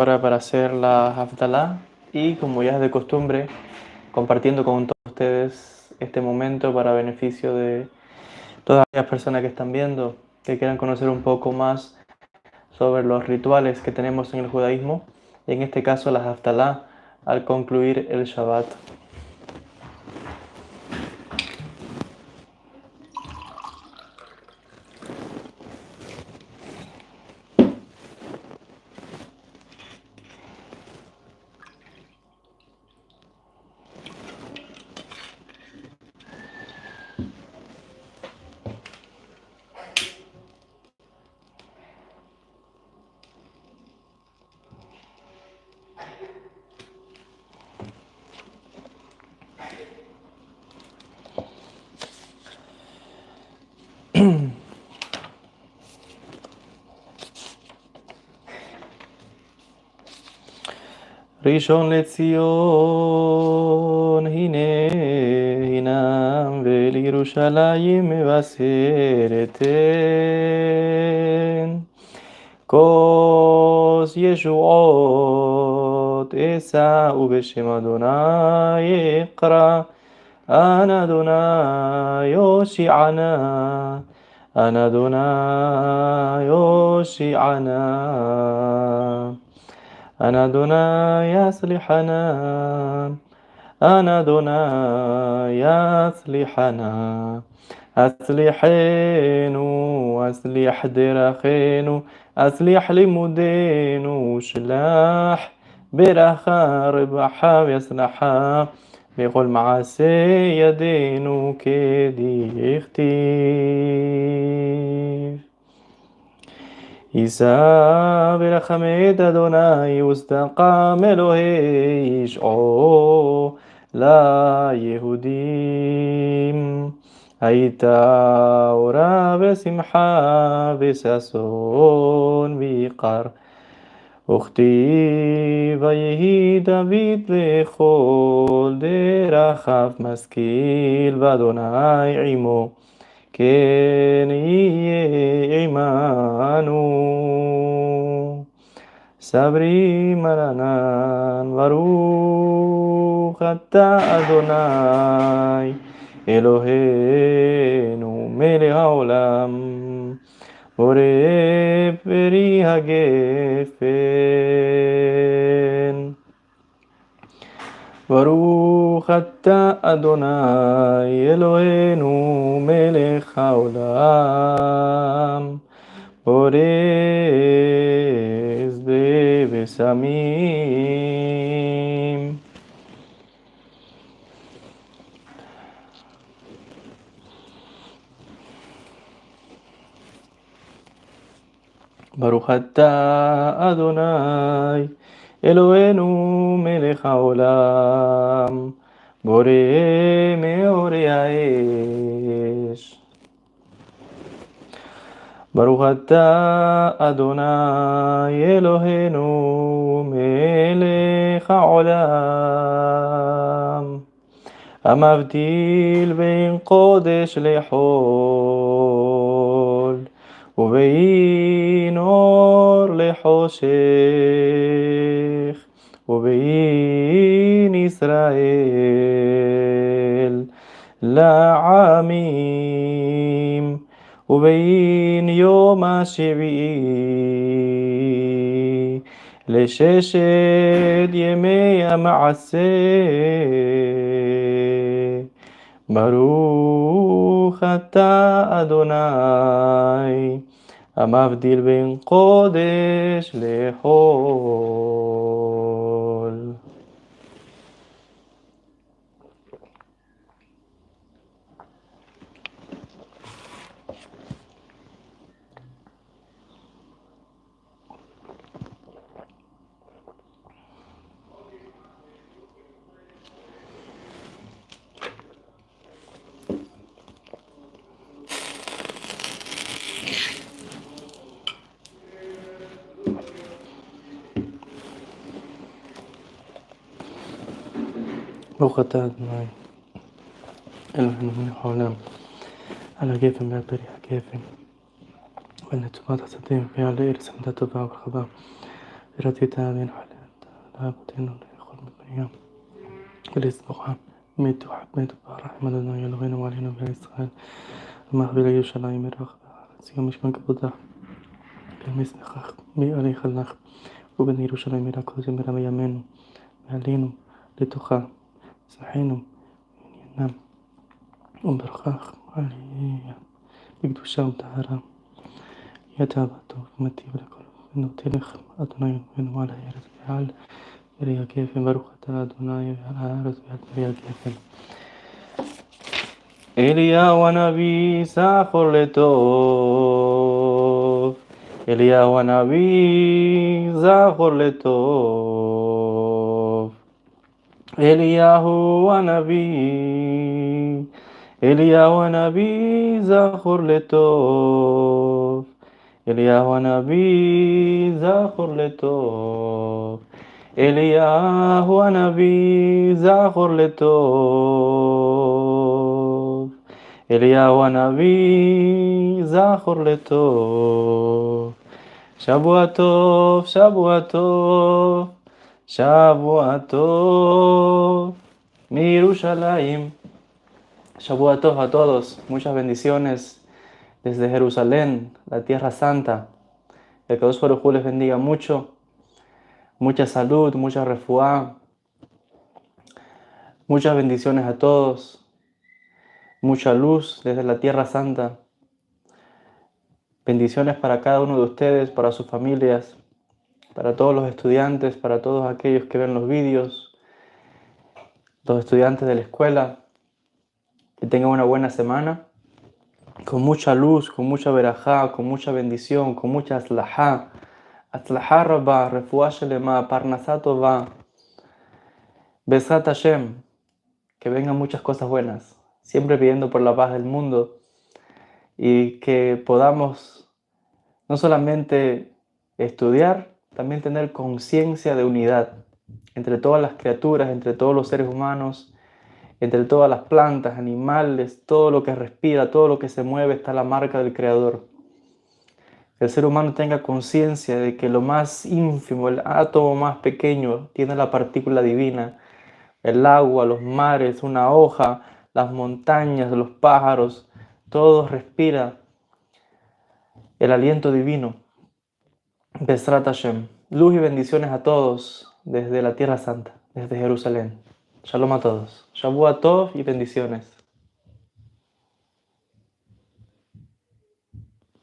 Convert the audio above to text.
Ahora para hacer la Haftalah y como ya es de costumbre, compartiendo con todos ustedes este momento para beneficio de todas las personas que están viendo, que quieran conocer un poco más sobre los rituales que tenemos en el judaísmo, y en este caso la Haftalah al concluir el Shabbat. ראשון לציון, הנה הנם ולירושלים מבשרת הן. כוס ישועות אשאו בשם אדוני אקרא, אנא אדוני יושיענה, אנא אדוני יושיענה. أنا أدوناي يصلحنا، أنا أدوناي يصلحنا. أصلحنا أصلح דרכנו، أصلح לימודנו، שלח ברכה רווחה והצלחה בכל מעשה ידינו כדכתיב. יישא ברחמי את אדוני וסתקם אלוהי ישעו ליהודים. הייתה אורה ושמחה וששון ויקר, וכתיב ויהי דוד בכל דרכיו משכיל ואדוני עמו, כן יהיה עמנו. סברי מרנן ברוך אתה אדוני אלוהינו מלך העולם, בורא פרי הגפן. ברוך אתה אדוני אלוהינו מלך העולם, בורא שדה ושמים. ברוך אתה אדוני אלוהינו מלך העולם, בורא מאורי האש. ברוך אתה אדוני אלוהינו מלך העולם, המבדיל בין קודש לחול, ובין אור לחושך, ובין ישראל לעמים, ובין יום השביעי לששת ימי המעשה. ברוך אתה אדוני המבדיל בין קודש לחול. ברוך אתה אדוני אלוהינו מלך העולם, על הגפן ועל פרי הגפן ועל נתומת חסדים ועל ארץ עמדה טובה ורחבה, برتيتا من حلال لا بطين ليخل مبنيا بالإصبغان ميت وحمد برحمة الله يلغين وعلينا بالإسخان المهبل يشلعي مرخ سيوم مش من قبضة كميس نخخ مي ألي خلنخ وبن يروشلايم ميراكوز ميرا ميامينو مالينو لتخا صحينو ينام وبرخاخ عليا بيقدو شام تهرا يتابعتو متي بلكل إنه تلخ أدناي من ولا يرد بحال بريا كيف بروخة أدناي على رد بحال بريا كيف إليا ونبي ساخر لتوف إليا ونبي زاخر لتوف إلياهو ونبي إليا ونبي زاخر لتوف إليا ونبي زاخر لتوف إلياه ونبي زاخر لتوف إليا ونبي زاخر لتوف שבוע טוב, שבוע טוב, שבוע טוב, מירושלים. Shabbat Tov a todos, muchas bendiciones desde Jerusalén, la Tierra Santa. El Kadosh Baruj Hu les bendiga mucho, mucha salud, mucha refuá, muchas bendiciones a todos, mucha luz desde la Tierra Santa. Bendiciones para cada uno de ustedes, para sus familias, para todos los estudiantes, para todos aquellos que ven los vídeos, los estudiantes de la escuela. Que tengan una buena semana, con mucha luz, con mucha verajá, con mucha bendición, con mucha atzlajá. Atzlajá rabá, refuá shelema, parnasá tová, besat Hashem. Que vengan muchas cosas buenas, siempre pidiendo por la paz del mundo y que podamos no solamente estudiar, también tener conciencia de unidad entre todas las criaturas, entre todos los seres humanos, entre todas las plantas, animales, todo lo que respira, todo lo que se mueve, está la marca del Creador. Que el ser humano tenga conciencia de que lo más ínfimo, el átomo más pequeño, tiene la partícula divina. El agua, los mares, una hoja, las montañas, los pájaros, todo respira el aliento divino. Besrat Hashem. Luz y bendiciones a todos desde la Tierra Santa, desde Jerusalén. Shalom a todos. Shabbat Tov y bendiciones.